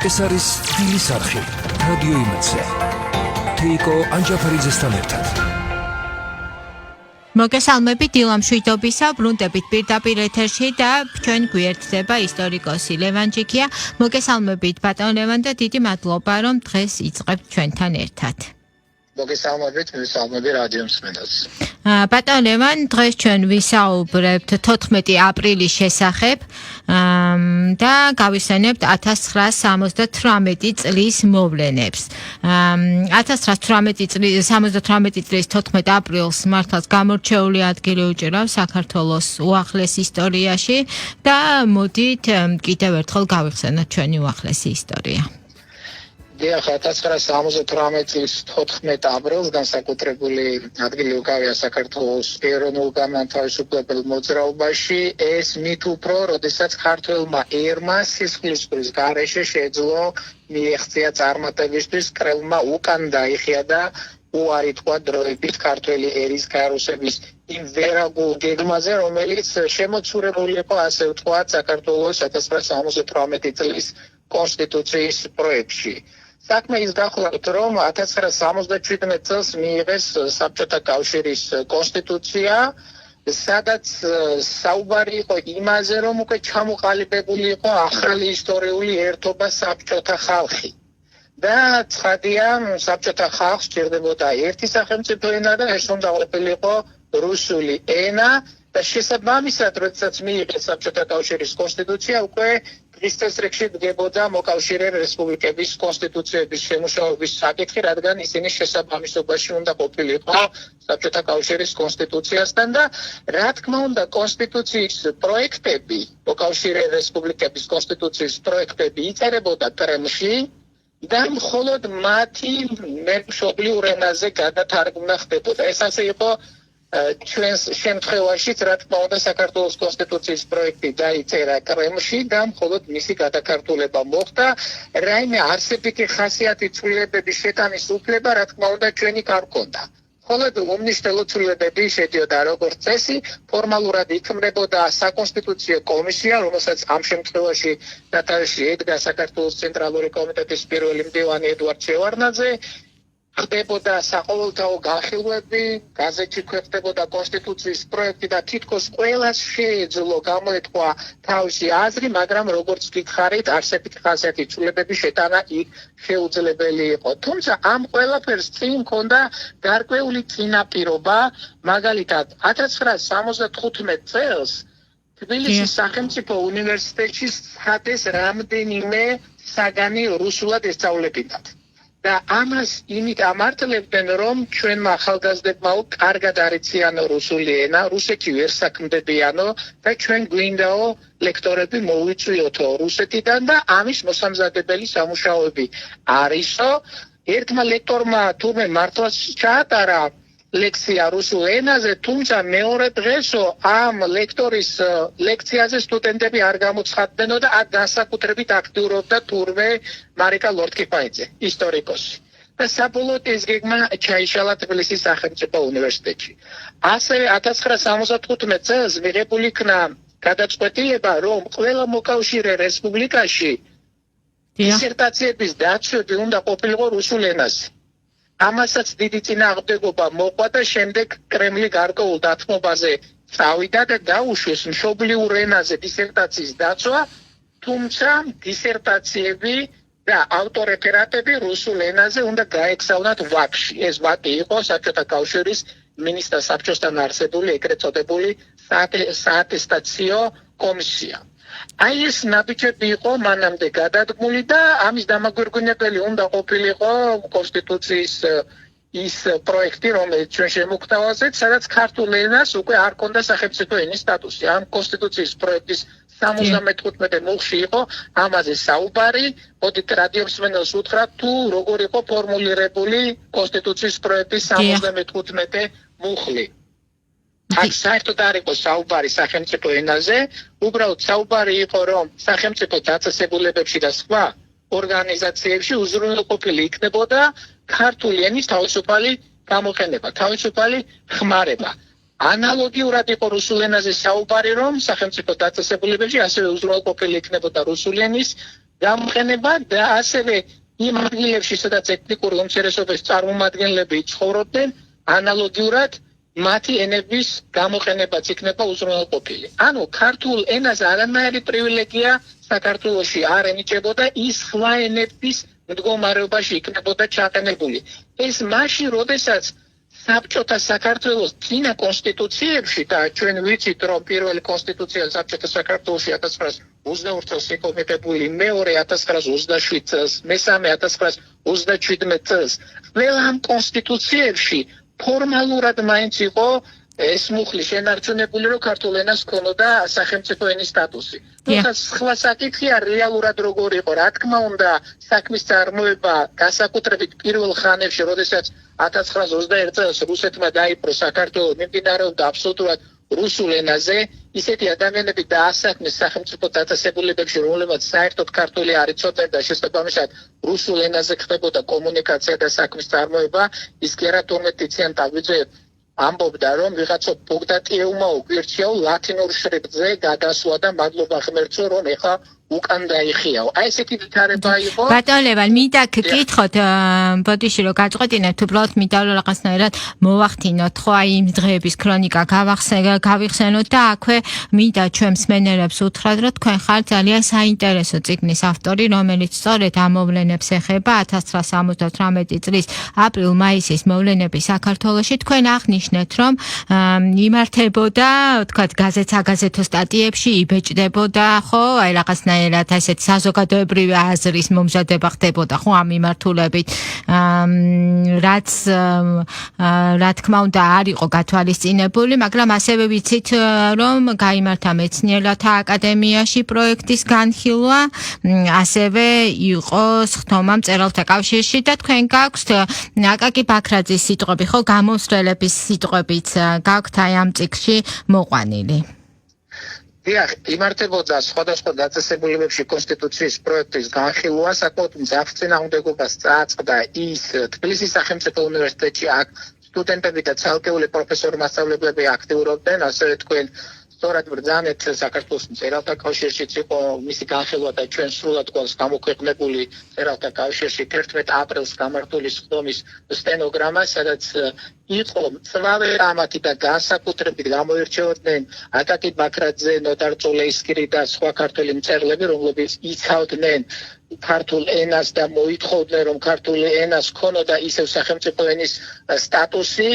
ეს არის თბილის არხი, რადიო იმედზე. თეიკო ანჯაფარიძესთან ერთად. მოგესალმებით დილამ შვიდობისა, ბრუნდებით პირდაპირ ეთერში და ჩვენ გვიერთდება ისტორიკოსი ლევან ჯიქია. მოგესალმებით ბატონ ლევან და დიდი მადლობა რომ დღეს იწყებთ ჩვენთან ერთად. მოგესალმებით რადიო მსმენელს. ბატონ ლევან, დღეს ჩვენ ვისაუბრებთ 14 აპრილის შესახებ და გავიხსენებთ 1978 წლის მოვლენებს. 1978 წლის 14 აპრილს მართლაც გამორჩეული ადგილი უჭირავს საქართველოს უახლეს ისტორიაში და მოდით კიდევ ერთხელ გავიხსენოთ ჩვენი უახლესი ისტორია. 1978 წლის 14 აპრილს განსაკუთრებული ადგილი უკავია საქართველოს ეროვნულ-განმათავისუფლებელ მოძრაობაში. ეს მით უფრო, როდესაც ქართველმა ერმა სისხლისღვრის გარეშე შეძლო მიეღწია წარმატებისთვის, კრებულმა უკან დაიხია და უარი თქვა დროებით ქართველი ერის გაეროსების იმ ვერაგულ გეგმაზე, რომელიც შემოცურებული იყო, ასე ვთქვათ, საქართველოს 1978 წლის კონსტიტუციის პროექტში. საქმე ის გახლავთ, რომ 1977 წელს მიიღეს საბჭოთა კავშირის კონსტიტუცია, სადაც საუბარი იყო იმაზე, რომ უკვე ჩამოყალიბებული იყო ახალი ისტორიული ერთობა საბჭოთა ხალხი. და ცხადია, საბჭოთა ხალხს სჭირდებოდა ერთი სახელმწიფო ენა და ეს უნდა ყოფილიყო რუსული ენა და შესაბამისად, როდესაც მიიღეს საბჭოთა კავშირის კონსტიტუცია, უკვე დღის წესრიგში დგებოდა მოკავშირე რესპუბლიკების კონსტიტუციების შემუშავების საკითხი, რადგან ისინი შესაბამისობაში უნდა ყოფილიყო საბჭოთა კავშირის კონსტიტუციასთან და რა თქმა უნდა კონსტიტუციის პროექტები, მოკავშირე რესპუბლიკების კონსტიტუციის პროექტები იწერებოდა კრემლში და მხოლოდ მათი მშობლიურ ენაზე გადათარგმნა ხდებოდა. ეს ასე იყო ჩვენს შემთხვევაშიც, რა თქმა უნდა, საქართველოს კონსტიტუციის პროექტი დაიწერა კრემლში და მხოლოდ მისი გადაკარტულება მოხდა. რაიმე არსებითი ხასიათი ცვლილებების შეტანის უფლება, რა თქმა უნდა, ჩვენი არ ჰქონდა. მხოლოდ უმნიშვნელო ცვლილებები შედიოდა როგორც წესი, ფორმალურად იქმნებოდა საკონსტიტუციო კომისია, რომელსაც ამ შემთხვევაში დათარში ედგა საქართველოს ცენტრალური კომიტეტის პირველი მდივანი ედუარდ შევარდნაძე. ხდებოდა საყოველთაო განხილვები, გაზეთში ქვეყნდებოდა კონსტიტუციის პროექტი და თითქოს ყველას შეეძლო გამოეთქვა თავისი აზრი, მაგრამ როგორც გითხარით, არსებითი ხასიათი ცვლილებების შეტანა იქ შეუძლებელი იყო. თუმცა ამ ყველაფერს წინ ჰქონდა გარკვეული წინაპირობა, მაგალითად 1975 წელს თბილისის სახელმწიფო უნივერსიტეტში სცადეს რამდენიმე საგანი რუსულად ესწავლებინათ. და ამას იმით ამართლებდნენ, რომ ჩვენმა ახალგაზრდებმა კარგად არიციან რუსული ენა, რუსეთი ვერ საქმდებიანო და ჩვენ გვინდაო ლექტორები მოვიწვიოთო რუსეთიდან და ამის მოსამზადებელი სამუშაოები არისო. ერთმა ლექტორმა თურმე მართლაც ჩაატარა ლექცია რუსულ ენაზე, თუმცა მეორე დღესო ამ ლექტორის ლექციაზე სტუდენტები არ გამოცხადდნენო და განსაკუთრებით აქტიურობდა თურმე მარიკა ლორთქიფაიძე, ისტორიკოსი. და საბოლოოდ ეს გეგმა ჩაიშალა თბილისის სახელმწიფო უნივერსიტეტში. ასევე 1975 წელს მიღებული იქნა გადაწყვეტილება, რომ ყველა მოკავშირე რესპუბლიკაში დისერტაციების დაცვები უნდა ყოფილიყო რუსულ ენაზე. ამასაც დიდი წინააღმდეგობა მოყვა და შემდეგ კრემლი გარკვეულ დათმობაზე წავიდა და დაუშვეს მშობლიურ ენაზე დისერტაციის დაცვა, თუმცა დისერტაციები და ავტორეფერატები რუსულ ენაზე უნდა გაექსავნათ ვაკში. ეს ვაკი იყო საბჭოთა კავშირის მინისტრთა საბჭოსთან არსებული ეგრეთ წოდებული საატესტაციო კომისია. აი ეს ნაბიჯები იყო მანამდე გადადგმული და ამის დამაგვირგვინებელი უნდა ყოფილიყო კონსტიტუციის ის პროექტი, რომელიც ჩვენ შემოგთავაზეთ, სადაც ქართულ ენას უკვე არ ჰქონდა სახელმწიფო ენის სტატუსი. ამ კონსტიტუციის პროექტის 75 მუხში იყო ამაზე საუბარი. მოდით რადიო მსმენელს უთხრათ, თუ როგორ იყო ფორმულირებული კონსტიტუციის პროექტის 75 მუხლი. აქ საერთოდ არ იყო საუბარი სახელმწიფო ენაზე, უბრალოდ საუბარი იყო, რომ სახელმწიფო დაწესებულებებში და სხვა ორგანიზაციებში უზრუნველყოფილი იქნებოდა ქართული ენის თავისუფალი გამოყენება, თავისუფალი ხმარება. ანალოგიურად იყო რუსულ ენაზე საუბარი, რომ სახელმწიფო დაწესებულებებში ასევე უზრუნველყოფილი იქნებოდა რუსული ენის გამოყენება და ასევე იმ ადგილებში, სადაც ეთნიკური უმცირესობების წარმომადგენლები ცხოვრობდნენ, ანალოგიურად მათი ენების გამოყენებაც იქნება უზრუნველყოფილი. ანუ ქართულ ენაზე არანაირი პრივილეგია საქართველოში არ ენიჭებოდა, ის სხვა ენების მდგომარეობაში იქნებოდა ჩაყენებული. ეს მაშინ, როდესაც საბჭოთა საქართველოს წინა კონსტიტუციებში და ჩვენ ვიცით, რომ პირველი კონსტიტუცია საბჭოთა საქართველოში 1922 წელს იყო მიღებული, მეორე 1927 წელს, მესამე 1937 წელს. ყველა ამ კონსტიტუციებში ფორმალურად მაინც იყო ეს მუხლი შენარჩუნებული, რომ ქართულ ენას ჰქონოდა სახელმწიფო ენის სტატუსი. თუმცა სხვა საკითხია რეალურად როგორ იყო, რა თქმა უნდა, საქმის წარმოება განსაკუთრებით პირველ ხანებში, როდესაც 1921 წელს რუსეთმა დაიპყრო საქართველო, მიმდინარეობდა აბსოლუტურად რუსულ ენაზე, ისეთი ადამიანები დაასაქმეს სახელმწიფო დაწესებულებებში, რომლებიც საერთოდ ქართული არ იცოდნენ და შესაბამისად რუსულ ენაზე ხდებოდა კომუნიკაცია და საქმის წარმოება. ის კი არა 12-წლიან ტაბლიძე ამბობდა, რომ ვიღაცა ბოგდატიევმა უგვირჩიაო ლათინურ შრიფტზე გადასვა და მადლობა ღმერთო, რომ ეხა უკან დაიხიაო. აი ესეთი ვითარება იყო. ბატონ ლევან, მინდა გკითხოთ, ბოდიში რომ გაწყვეტინებთ, უბრალოდ მინდა რომ რაღაცნაირად მოვახდინოთ, ხო, აი იმ დღეების ქრონიკა გავიხსენოთ და აქვე მინდა ჩვენ მსმენელებს უთხრათ, რომ თქვენ ხართ ძალიან საინტერესო წიგნის ავტორი, რომელიც სწორედ ამ მოვლენებს ეხება 1978 წლის აპრილ-მაისის მოვლენები საქართველოში. თქვენ აღნიშნეთ, რომ იმართებოდა, თქვათ, გაზეთ-საგაზეთო სტატიებში იბეჭდებოდა, ხო, აი რაღაცნაირად ასეთ საზოგადოებრივი აზრის მომზადება ხდებოდა, ხო, ამ მიმართულებით, რაც რა თქმა უნდა არ იყო გათვალისწინებული, მაგრამ ასევე ვიცით, რომ გაიმართა მეცნიერთა აკადემიაში პროექტის განხილვა, ასევე იყო სხდომა მწერალთა კავშირში და თქვენ გაქვთ აკაკი ბაქრაძის სიტყვები, ხო, გამოსვლელების სიტყვებიც გაქვთ აი ამ წიგნში მოყვანილი. დიახ, იმართებოდა სხვადასხვა დაწესებულებებში კონსტიტუციის პროექტის განხილვა, საკმაოდ მძაფრ წინააღმდეგობას წააწყდა ის თბილისის სახელმწიფო უნივერსიტეტში აქ სტუდენტები და ცალკეული პროფესორი-მასწავლებლები აქტიურობდნენ, ასევე თქვენ სწორად ბრძანეთ საქართველოს მწერალთა კავშირშიც იყო მისი განხილვა და ჩვენ სრულად გვაქვს გამოქვეყნებული მწერალთა კავშირში 11 აპრილს გამართული სხდომის სტენოგრამა, სადაც იყო მწვავე კამათი და განსაკუთრებით გამოირჩეოდნენ აკაკი ბაქრაძე, ნოტარ წოლეისკირი და სხვა ქართველი მწერლები, რომლებიც იცავდნენ ქართულ ენას და მოითხოვდნენ, რომ ქართული ენას ჰქონოდა ისევ სახელმწიფო ენის სტატუსი.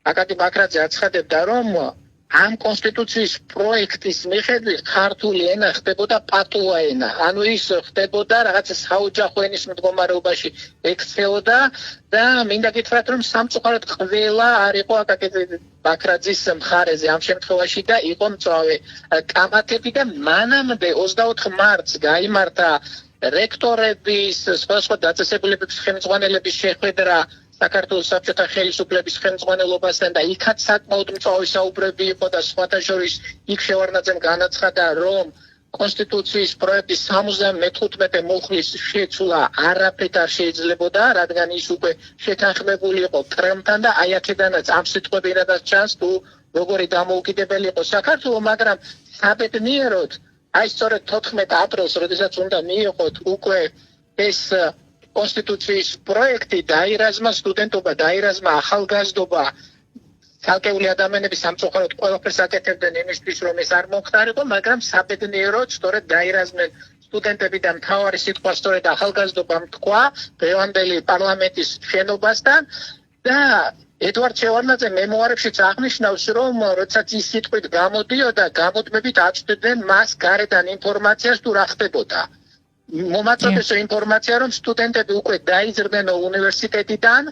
აკაკი ბაქრაძე აცხადებდა, რომ ამ კონსტიტუციის პროექტის მიხედვით ქართული ენა ხდებოდა პატუა ენა. ანუ ის ხდებოდა რაღაც საოჯახო ენის მდგომარეობაში ექცეოდა და მინდა გითხრათ, რომ სამწუხაროდ ყველა არ იყო აკაკი ბაქრაძის მხარეზე ამ შემთხვევაში და იყო მწვავე კამათები და მანამდე 24 მარტს გაიმართა რექტორების, სხვადასხვა დაწესებულებების ხელმძღვანელების შეხვედრა საქართველოს საბჭოთა ხელისუფლების ხელმძღვანელობასთან და იქაც საკმაოდ მწვავე საუბრები იყო და სხვათა შორის იქ შევარდნაძემ განაცხადა, რომ კონსტიტუციის პროექტის 75 მუხლის შეცვლა არაფრით არ შეიძლებოდა, რადგან ის უკვე შეთანხმებული იყო კრემლთან და აი აქედანაც ამ სიტყვებიდანაც ჩანს თუ როგორი დამოუკიდებელი იყო საქართველო, მაგრამ საბედნიეროდ აი სწორედ 14 აპრილს, როდესაც უნდა მიიღოთ უკვე ეს კონსტიტუციის პროექტი, დაირაზმა სტუდენტობა, დაირაზმა ახალგაზრდობა, ცალკეული ადამიანები სამწუხაროდ ყველაფერს აკეთებდნენ იმისთვის, რომ ეს არ მომხდარიყო, მაგრამ საბედნიეროდ სწორედ დაირაზმენ სტუდენტები და მთავარი სიტყვა სწორედ ახალგაზრდობამ თქვა დღევანდელი პარლამენტის შენობასთან და ედვარდ შევარდნაძე მემუარებშიც აღნიშნავს, რომ როდესაც ის სიტყვით გამოდიოდა, გამუდმებით აწვდიდნენ მას გარედან ინფორმაციას თუ რა ხდებოდა. მომაწოდესო ინფორმაცია, რომ სტუდენტები უკვე დაიზრდნენ უნივერსიტეტიდან,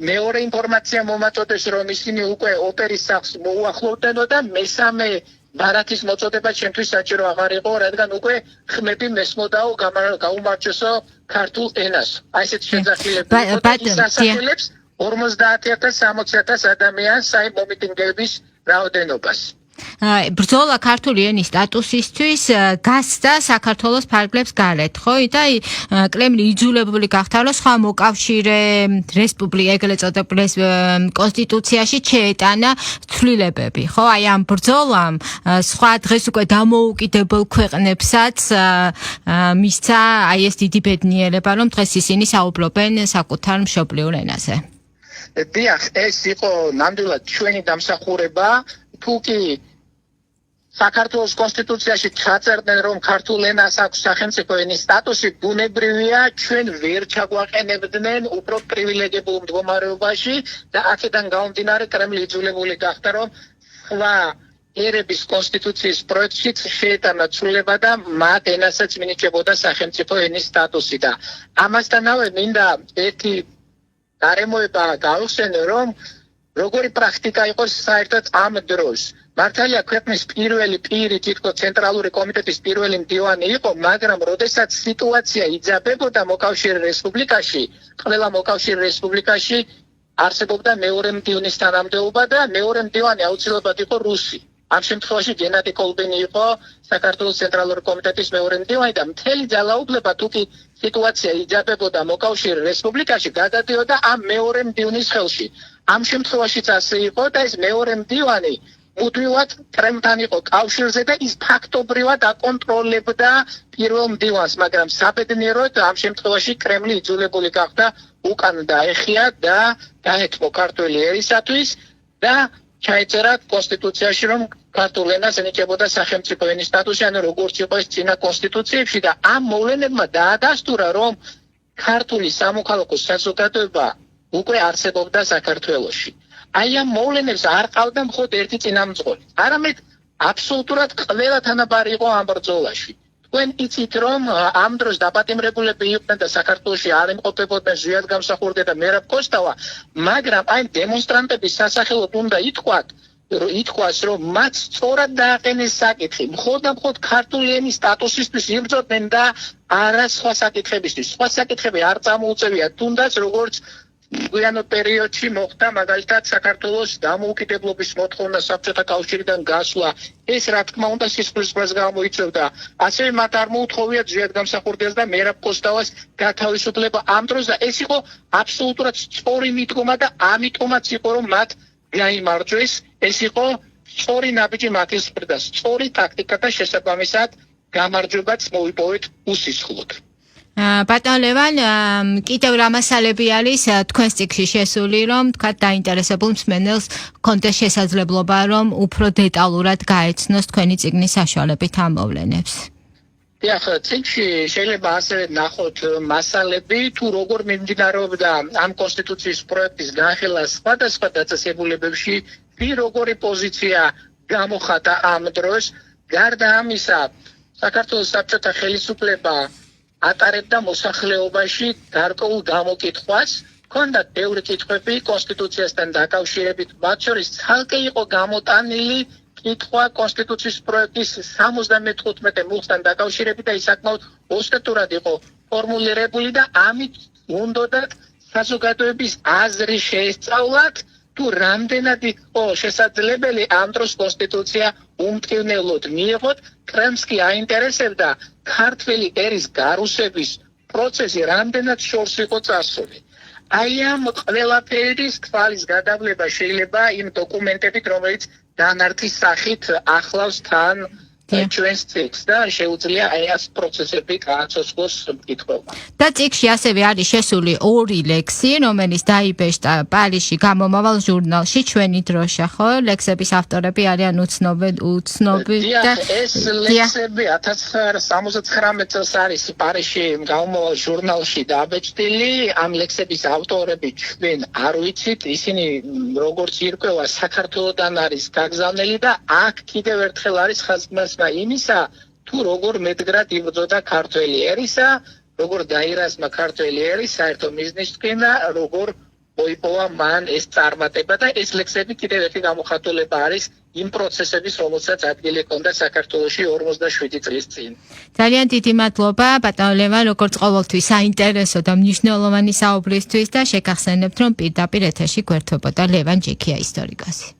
მეორე ინფორმაცია მომაწოდეს, რომ ისინი უკვე ოპერის სახლს მოუახლოვდნენ და მესამე ბარათის მოწოდება ჩემთვის საჭირო აღარ იყო, რადგან უკვე ხმები მესმოდაო გაუმარჯოსო ქართულ ენას. აი ესეთ შეძახილებით ის ასახელებს 50,000 60,000 ადამიანს აი მომიტინგეების რაოდენობას. ბრძოლა ქართული ენის სტატუსისთვის გასცდა საქართველოს ფარგლებს გარეთ, ხო? და კრემლი იძულებული გახდა, რომ სხვა მოკავშირე რესპუბლიკა ეგრეთ წოდებულ კონსტიტუციაში შეეტანა ცვლილებები, ხო? აი ამ ბრძოლამ სხვა დღეს უკვე დამოუკიდებელ ქვეყნებსაც მისცა აი ეს დიდი ბედნიერება, რომ დღეს ისინი საუბრობენ საკუთარ მშობლიურ ენაზე. დიახ, ეს იყო ნამდვილად ჩვენი დამსახურება, თუკი საქართველოს კონსტიტუციაში ჩაწერდნენ, რომ ქართულ ენას აქვს სახელმწიფო ენის სტატუსი, ბუნებრივია, ჩვენ ვერ ჩაგვაყენებდნენ უფრო პრივილეგებულ მდგომარეობაში და აქედან გამომდინარე კრემლი იძულებული გახდა, რომ სხვა ერების კონსტიტუციის პროექტშიც შეეტანა ცვლილება და მათ ენასაც მინიჭებოდა სახელმწიფო ენის სტატუსი და ამასთანავე მინდა ერთი გარემოება გავხსენო, რომ როგორი პრაქტიკა იყოს საერთოდ ამ დროს. მართალია ქვეყნის პირველი პირი თითქოს ცენტრალური კომიტეტის პირველი მდივანი იყო, მაგრამ როდესაც სიტუაცია იძაბებოდა მოკავშირე რესპუბლიკაში, ყველა მოკავშირე რესპუბლიკაში არსებობდა მეორე მდივნის თანამდებობა და მეორე მდივანი აუცილებლად იყო რუსი. ამ შემთხვევაში გენადი კოლბინი იყო საქართველოს ცენტრალური კომიტეტის მეორე მდივანი და მთელი ძალაუფლება თუკი სიტუაცია იძაბებოდა მოკავშირე რესპუბლიკაში, გადადიოდა ამ მეორე მდივნის ხელში. ამ შემთხვევაშიც ასე იყო და ეს მეორე მდივანი მუდმივად კრემლთან იყო კავშირზე და ის ფაქტობრივად აკონტროლებდა პირველ მდივანს, მაგრამ საბედნიეროდ ამ შემთხვევაში კრემლი იძულებული გახდა უკან დაეხია და დაეთმო ქართული ერისათვის და ჩაეწერა კონსტიტუციაში, რომ ქართულ ენას ენიჭებოდა სახელმწიფო ენის სტატუსი, ანუ როგორც იყო ეს წინა კონსტიტუციებში და ამ მოვლენებმა დაადასტურა, რომ ქართული სამოქალაქო საზოგადოება უკვე არსებობდა საქართველოში. აი ამ მოვლენებს არ ყავდა მხოლოდ ერთი წინამძღოლი, არამედ აბსოლუტურად ყველა თანაბარი იყო ამ ბრძოლაში. თქვენ იცით, რომ ამ დროს დაპატიმრებულები იყვნენ და საქართველოში არ იმყოფებოდნენ, ზვიად გამსახურდა მერაბ კოსტავა, მაგრამ აი დემონსტრანტების სასახელოდ უნდა ითქვას, რომ მათ სწორად დააყენეს საკითხი. მხოლოდ ქართული ენის სტატუსისთვის იბრძოდნენ და არა სხვა საკითხებისთვის. სხვა საკითხები არ წამოუწევიათ, თუნდაც როგორც გვიანო პერიოდში მოხდა მაგალითად საქართველოს დამოუკიდებლობის მოთხოვნა საბჭოთა კავშირიდან გასვლა. ეს რა თქმა უნდა სისხლისღვრას გამოიწვევდა. ასევე მათ არ მოუთხოვიათ ზვიად გამსახურდიას და მერაბ კოსტავას გათავისუფლება ამ დროს და ეს იყო აბსოლუტურად სწორი მიდგომა და ამიტომაც იყო რომ მათ გაიმარჯვეს. ეს იყო სწორი ნაბიჯი მათის მხრიდან, სწორი ტაქტიკა და შესაბამისად გამარჯვებაც მოიპოვეთ უსისხლოდ. ბატონ ლევან, კიდევ რა მასალები არის თქვენს წიგნში შესული, რომ თქვა დაინტერესებულ მსმენელს კონდეს შესაძლებლობა, რომ უფრო დეტალურად გაეცნოს თქვენი წიგნის საშუალებით ამ მოვლენებს? დიახ, წიგნში შეიძლება ასევე ნახოთ მასალები, თუ როგორ მიმდინარეობდა ამ კონსტიტუციის პროექტის განხილვა სხვადასხვა დაწესებულებებში, როგორი პოზიცია გამოხატა ამ დროს. გარდა ამისა, საქართველოს საბჭოთა ხელისუფლება ატარებდა მოსახლეობაში გარკვეულ გამოკითხვას, ჰქონდათ ბევრი კითხვები კონსტიტუციასთან დაკავშირებით, მათ შორის ცალკე იყო გამოტანილი კითხვა კონსტიტუციის პროექტის 75 მუხტთან დაკავშირებით და ის საკმაოდ ოსტატურად იყო ფორმულირებული და ამით უნდათ საზოგადოების აზრი შეესწავლათ, თუ რამდენად იყო შესაძლებელი ამ დროს კონსტიტუცია უმტკივნევლად მიიღოთ. კრემლს კი აინტერესებდა ქართველი ერის გარუსების პროცესი რამდენად შორს იყო წასული. აი ამ ყველაფერის თვალის გადავლება შეიძლება იმ დოკუმენტებით, რომელიც დანართის სახით ახლავს თან ჩვენს წიგნს და შეუძლია აი ამ პროცესები გააცოცხლოს მკითხველმა. და წიგნში ასევე არის შესული ორი ლექსი, რომელიც დაიბეჭდა პარიზში გამომავალ ჟურნალში ჩვენი დროშა, ხო? ლექსების ავტორები არიან უცნობი და ეს ლექსები 1979 წელს არის პარიზში გამომავალ ჟურნალში დაბეჭდილი. ამ ლექსების ავტორები ჩვენ არ ვიცით, ისინი როგორც ირკვევა საქართველოდან არის გაგზავნილი და აქ კიდევ ერთხელ არის ხაზგმასმა იმისა, თუ როგორ მედგრად იბრძოდა ქართველი ერისა, როგორ დაირაზმა ქართველი ერი საერთო მიზნისკენ და როგორ მოიპოვა მან ეს წარმატება და ეს ლექსები კიდევ ერთი გამოხატულება არის იმ პროცესების, რომელსაც ადგილი ჰქონდა საქართველოში 47 წლის წინ. ძალიან დიდი მადლობა ბატონ ლევან, როგორც ყოველთვის საინტერესო და მნიშვნელოვანი საუბრისთვის და შეგახსენებთ, რომ პირდაპირ ეთერში გვერდებოდა ლევან ჯიქია ისტორიკოსი.